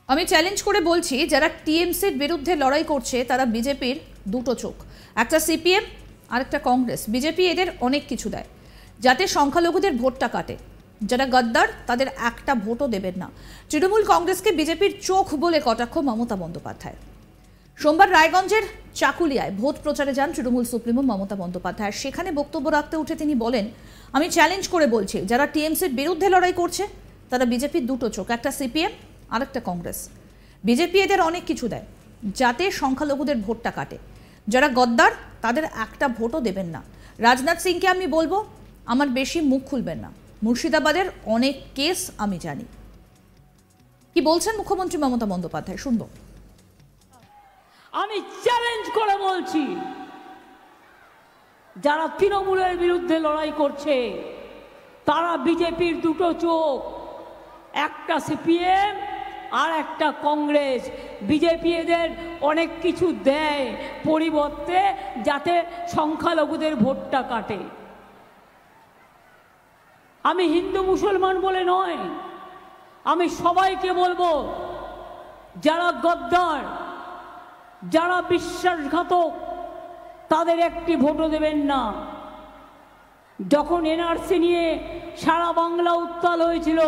আমি চ্যালেঞ্জ করে বলছি, যারা টিএমসির বিরুদ্ধে লড়াই করছে তারা বিজেপির দুটো চোখ, একটা সিপিএম আর একটা কংগ্রেস। বিজেপি এদের অনেক কিছু দেয় যাতে সংখ্যালঘুদের ভোটটা কাটে। যারা গদ্দার তাদের একটা ভোটও দেবেন না। তৃণমূল কংগ্রেসকে বিজেপির চোখ বলে কটাক্ষ মমতা বন্দ্যোপাধ্যায়। সোমবার রায়গঞ্জের চাকুলিয়ায় ভোট প্রচারে যান তৃণমূল সুপ্রিমো মমতা বন্দ্যোপাধ্যায়। সেখানে বক্তব্য রাখতে উঠে তিনি বলেন, আমি চ্যালেঞ্জ করে বলছি, যারা টিএমসির বিরুদ্ধে লড়াই করছে তারা বিজেপির দুটো চোখ, একটা সিপিএম আর একটা কংগ্রেস। বিজেপি এদের অনেক কিছু দেয় যাতে সংখ্যালঘুদের ভোটটা কাটে। যারা গদ্দার তাদের একটা ভোটও দেবেন না। রাজনাথ সিংকে আমি বলবো, আমার বেশি মুখ খুলবেন না, মুর্শিদাবাদের অনেক কেস আমি জানি। কি বলছেন মুখ্যমন্ত্রী মমতা বন্দ্যোপাধ্যায়, শুনবো। আমি চ্যালেঞ্জ করে বলছি, যারা তৃণমূলের বিরুদ্ধে লড়াই করছে তারা বিজেপির দুটো চোখ, একটা সিপিএম আর একটা কংগ্রেস। বিজেপি এদের অনেক কিছু দেয় পরিবর্তে যাতে সংখ্যালঘুদের ভোটটা কাটে। আমি হিন্দু মুসলমান বলে নয়, আমি সবাইকে বলবো, যারা গদ্দার, যারা বিশ্বাসঘাতক তাদের একটি ভোটও দেবেন না। যখন এনআরসি নিয়ে সারা বাংলা উত্তাল হয়েছিল,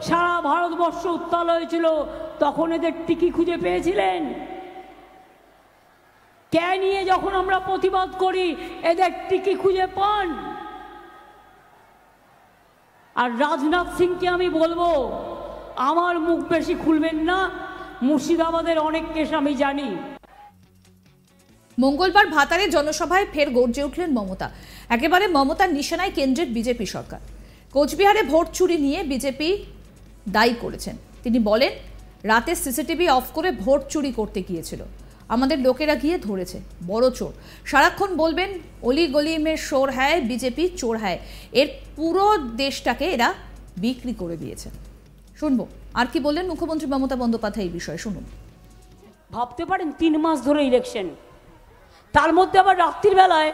সারা ভারতবর্ষ উত্তাল হয়েছিল, তখন এদের টিকি খুঁজে পেয়েছিলেন? কে নিয়ে যখন আমরা প্রতিবাদ করি এদের টিকি খুঁজে পান? আর রাজনাথ সিংকে আমি বলবো, আমার মুখ বেশি খুলবেন না, মুর্শিদাবাদের অনেক কেস আমি জানি। মঙ্গলবার ভাতারে জনসভায় ফের গর্জে উঠলেন মমতা। একেবারে মমতার নিশানায় কেন্দ্রের বিজেপি সরকার। কোচবিহারে ভোট চুরি নিয়ে বিজেপি দায়ী করেছেন। তিনি বলেন, রাতে সিসিটিভি অফ করে ভোট চুরি করতে গিয়েছিল, আমাদের লোকেরা গিয়ে ধরেছে, বড় চোর। সারাক্ষণ বলবেন অলি গলি মে শোর হ্যায়, বিজেপি চোর হ্যায়। এর পুরো দেশটাকে এরা বিক্রি করে দিয়েছে। শুনবো আর কি বললেন মুখ্যমন্ত্রী মমতা বন্দ্যোপাধ্যায় এই বিষয়ে, শুনুন। ভাবতে পারেন 3 মাস ধরে ইলেকশন, তার মধ্যে আবার রাত্রির বেলায়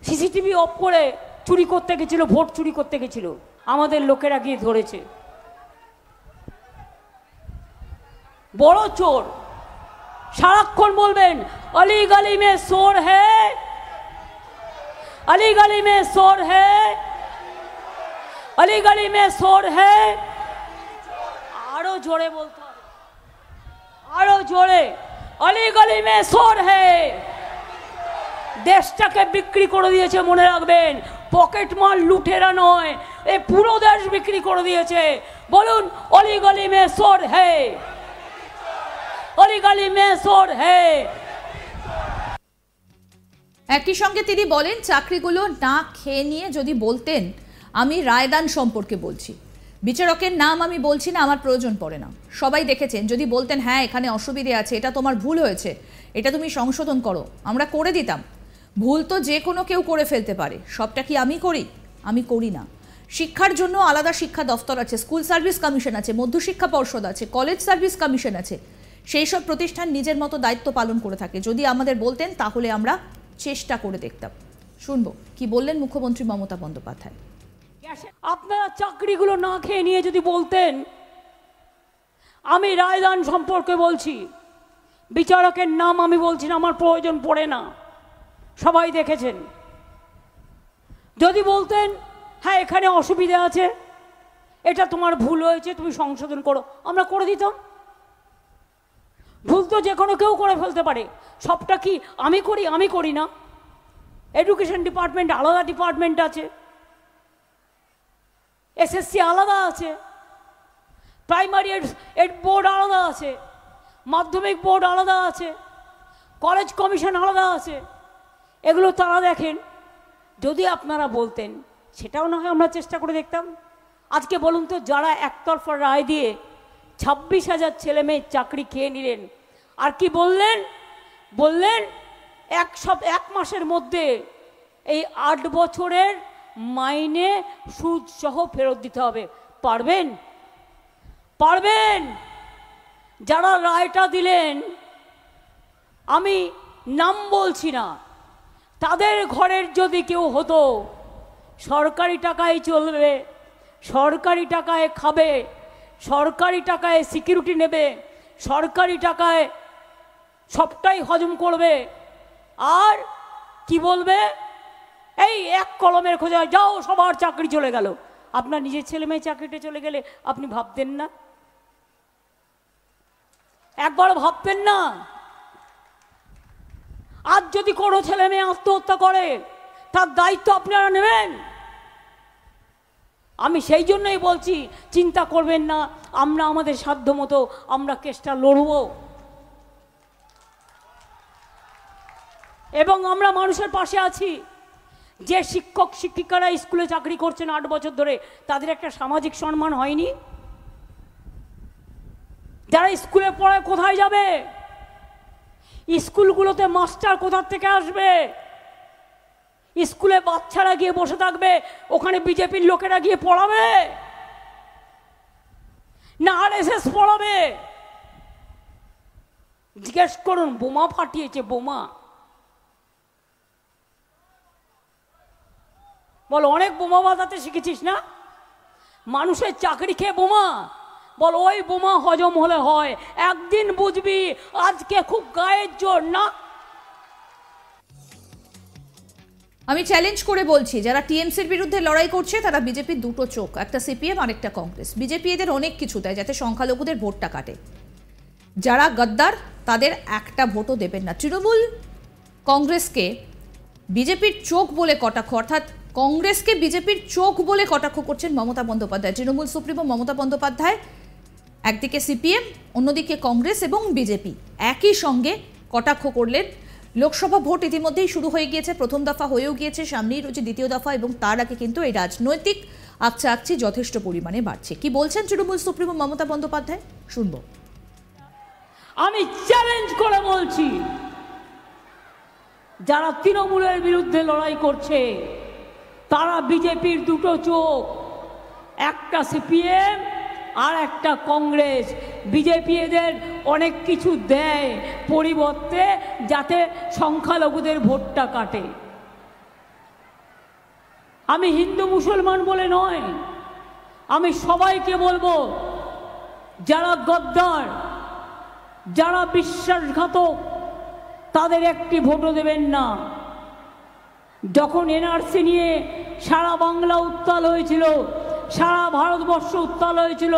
সিসিটিভি অফ করে চুরি করতে গেছিল, ভোট চুরি করতে গেছিল, আমাদের লোকেরা গিয়ে ধরেছে। বড় চোর। সারাক্ষণ বলবেন অলি গলি মে চোর হ্যায়, অলি গলি মে চোর হ্যায়, অলি গলি মে চোর হ্যায়। আরো জোরে বলতে হবে, আরো জোরে, অলি গলি মে চোর হ্যায়। দেশটাকে বিক্রি করে দিয়েছে, মনে রাখবেন। পকেট মাল লুটেরা নয়, এই পুরো দেশ বিক্রি করে দিয়েছে। বলুন অলি গলি মে চোর হ্যায়, অলি গলি মে চোর হ্যায়। একই সঙ্গে তিনি বলেন, চাকরিগুলো না খেয়ে নিয়ে যদি বলতেন, আমি রায়দান সম্পর্কে বলছি, বিচারকের নাম আমি বলছি না, আমার প্রয়োজন পড়ে না, সবাই দেখেছেন। যদি বলতেন হ্যাঁ এখানে অসুবিধে আছে, এটা তোমার ভুল হয়েছে, এটা তুমি সংশোধন করো, আমরা করে দিতাম। ভুল তো যে কোনো কেউ করে ফেলতে পারে, সবটা কি আমি করি? আমি করি না। শিক্ষার জন্য আলাদা শিক্ষা দফতর আছে, স্কুল সার্ভিস কমিশন আছে, মধ্যশিক্ষা পর্ষদ আছে, কলেজ সার্ভিস কমিশন আছে। সেই সব প্রতিষ্ঠান নিজের মতো দায়িত্ব পালন করে থাকে। যদি আমাদের বলতেন তাহলে আমরা চেষ্টা করে দেখতাম। শুনবো কি বললেন মুখ্যমন্ত্রী মমতা বন্দ্যোপাধ্যায়। আপনারা চাকরিগুলো না খেয়ে নিয়ে যদি বলতেন, আমি রায়দান সম্পর্কে বলছি, বিচারকের নাম আমি বলছি না, আমার প্রয়োজন পড়ে না, সবাই দেখেছেন। যদি বলতেন হ্যাঁ এখানে অসুবিধা আছে, এটা তোমার ভুল হয়েছে, তুমি সংশোধন করো, আমরা করে দিতাম। ভুল তো যে কোনো কেউ করে ফেলতে পারে, সবটা কি আমি করি? আমি করি না। এডুকেশন ডিপার্টমেন্ট আলাদা ডিপার্টমেন্ট আছে, এসএসসি আলাদা আছে, প্রাইমারি এড বোর্ড আলাদা আছে, মাধ্যমিক বোর্ড আলাদা আছে, কলেজ কমিশন আলাদা আছে। এগুলো তারা দেখেন। যদি আপনারা বলতেন, সেটাও না হয় আমরা চেষ্টা করে দেখতাম। আজকে বলুন তো, যারা একতরফা রায় দিয়ে 26,000 ছেলে মেয়ের চাকরি খেয়ে নিলেন, আর কি বললেন? বললেন এক মাসের মধ্যে এই 8 বছরের মাইনে সুদ সহ ফেরত দিতে হবে। পারবেন? পারবেন? যারা রায়টা দিলেন, আমি নাম বলছি না, তাদের ঘরের যদি কেউ হতো, সরকারি টাকায় চলবে, সরকারি টাকায় খাবে, সরকারি টাকায় সিকিউরিটি নেবে, সরকারি টাকায় সবটাই হজম করবে, আর কি বলবে, এই এক কলমের খোঁজায় যাও সবার চাকরি চলে গেল। আপনার নিজের ছেলে মেয়ে চাকরিটা চলে গেলে আপনি ভাবতেন না? একবার ভাবতেন না? আজ যদি কোনো ছেলে মেয়ে আত্মহত্যা করে তার দায়িত্ব আপনারা নেবেন? আমি সেই জন্যই বলছি, চিন্তা করবেন না, আমরা আমাদের সাধ্য মতো আমরা কেসটা লড়ব, এবং আমরা মানুষের পাশে আছি। যে শিক্ষক শিক্ষিকারা স্কুলে চাকরি করছেন 8 বছর ধরে, তাদের একটা সামাজিক সম্মান হয়নি? যারা স্কুলে পড়ায় কোথায় যাবে? স্কুলগুলোতে মাস্টার কোথা থেকে আসবে? স্কুলে বাচ্চারা গিয়ে বসে থাকবে, ওখানে বিজেপির লোকেরা গিয়ে পড়াবে না আরএসএস পড়াবে? জিজ্ঞেস করুন, বোমা ফাটিয়েছে, বোমা। বল, অনেক বোমা বাজাতে শিখেছিস না? মানুষের চাকরি খেয়ে বোমা। বল, ওই বোমা হজম হলে হয়, একদিন বুঝবি আজকে খুব গায়ের জোর না। আমি চ্যালেঞ্জ করে বলছি, যারা টিএমসির বিরুদ্ধে লড়াই করছে তারা বিজেপির দুটো চোখ, একটা সিপিএম আর একটা কংগ্রেস। বিজেপি এদের অনেক কিছু দেয় যাতে সংখ্যালঘুদের ভোটটা কাটে। যারা গদ্দার তাদের একটা ভোটও দেবেন না। তৃণমূল কংগ্রেসকে বিজেপির চোখ বলে কটাক্ষ, অর্থাৎ কংগ্রেসকে বিজেপির চোখ বলে কটাক্ষ করছেন মমতা বন্দ্যোপাধ্যায়। তৃণমূল সুপ্রিমো মমতা বন্দ্যোপাধ্যায় একদিকে সিপিএম, অন্যদিকে কংগ্রেস এবং বিজেপি একই সঙ্গে কটাক্ষ করলেন। লোকসভা ভোট ইতিমধ্যেই শুরু হয়ে গিয়েছে, প্রথম দফা হয়েও গিয়েছে, সামনেই রয়েছে দ্বিতীয় দফা, এবং তার আগে কিন্তু এই রাজনৈতিক আকচাকচি যথেষ্ট পরিমাণে বাড়ছে। কি বলছেন তৃণমূল সুপ্রিমো মমতা বন্দ্যোপাধ্যায়, শুনবো। আমি চ্যালেঞ্জ করে বলছি, যারা তৃণমূলের বিরুদ্ধে লড়াই করছে তারা বিজেপির দুটো চোখ, একটা সিপিএম আর একটা কংগ্রেস। বিজেপি এদের অনেক কিছু দেয় পরিবর্তে, যাতে সংখ্যালঘুদের ভোটটা কাটে। আমি হিন্দু মুসলমান বলে নয়, আমি সবাইকে বলবো, যারা গদ্দার, যারা বিশ্বাসঘাতক, তাদের একটি ভোটও দেবেন না। যখন এনআরসি নিয়ে সারা বাংলা উত্তাল হয়েছিল, সারা ভারতবর্ষ উত্তাল হয়েছিল,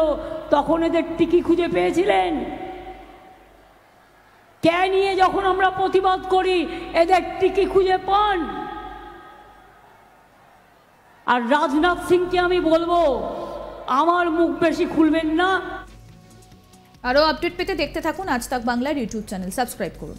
তখন এদের টিকি খুঁজে পেয়েছিলেন? কে নিয়ে যখন আমরা প্রতিবাদ করি এদের টিকি খুঁজে পান? আর রাজনাথ সিংকে আমি বলবো, আমার মুখ বেশি খুলবেন না। আরও আপডেট পেতে দেখতে থাকুন আজ তাক বাংলার ইউটিউব চ্যানেল, সাবস্ক্রাইব করুন।